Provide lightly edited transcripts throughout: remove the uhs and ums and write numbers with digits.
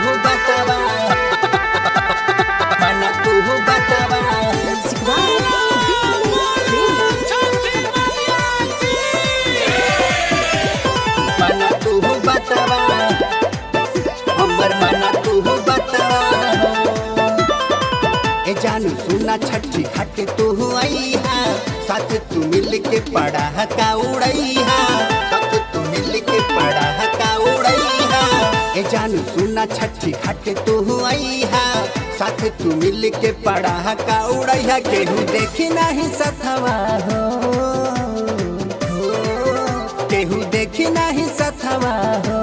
बतावा माना तू बतावा माना तू बतावा हमर माना तू बतावा ए जानू सुना छठी घाट तू आई हा साथ तू मिल के पढ़ा का उड़ई हा साथ तू मिल के पढ़ा का उड़ई हा ए जानू सुना छठी घाट तू आई हा साथ तू मिल के पढ़ा का उड़ई हा केहू देखी नहीं सथवा हो केहू देखी नहीं सथवा हो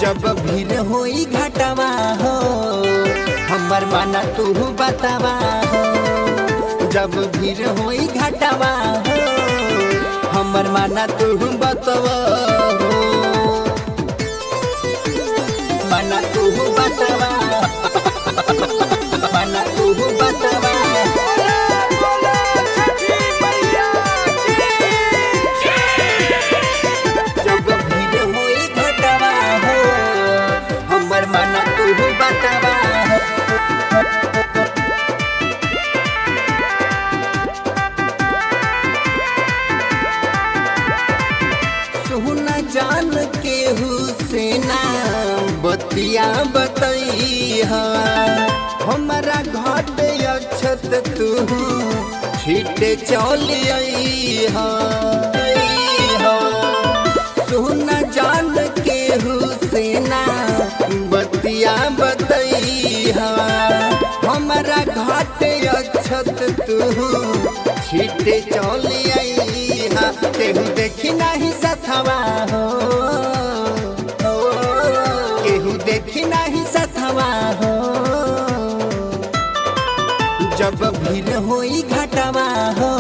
जब भीड़ होई घाटवा हो हमर माना तू बतावा हो जब भीड़ होई घाटवा हो हमर माना तू बतावा हो माना तू बतावा माना तू बतावा जब भीड़ होई घाटवा हो हमर माना तू बतावा सुना जान के हुसैना बतिया बतैहा हमारा घाट अक्षत तू छीटे चलिया सुना जान के हुसैना बतिया बतैहा हमारा घाट अक्षत तू छीटे चलिया केहू देखी नहीं सथवा हो केहू देखी नहीं सथवा हो जब भीड़ होई घाटवा हो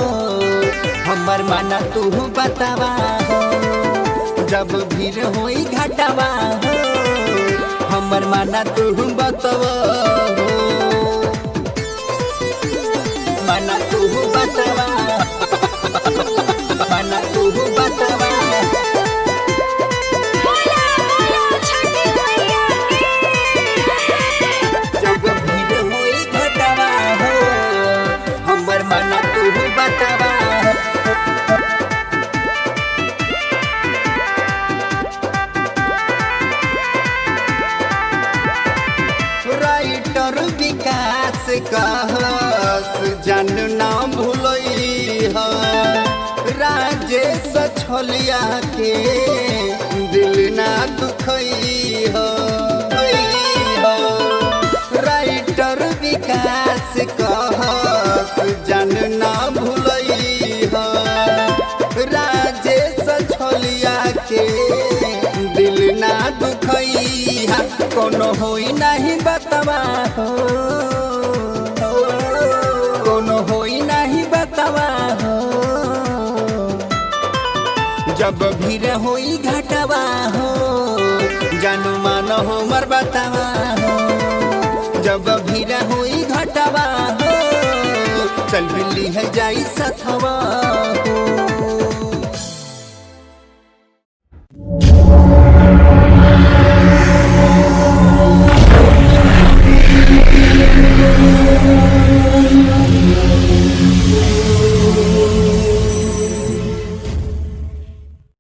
हमर माना तू बतावा हो जब भीड़ होई घाटवा हो हमर माना तू बतावा हो माना तू बतावा माना तू बतावा जब भीड़ होई घाटवा हो हमर माना तू बतावा राइटर विकास कहस जन ना भूलई हा राजेश छलिया के दिल ना दुखई हो राइटर विकास कहस जन ना भूलई हो राजेश छलिया के दिल ना दुखई हा कोनो होई नहीं बतावा हो कोनो होई नहीं बतावा हो जब भीड़ होई घाटवा हो जानू मानो हमर बतावा हो जब भीड़ होई घाटवा हो चल बिल्ली है जाई सथवा हो।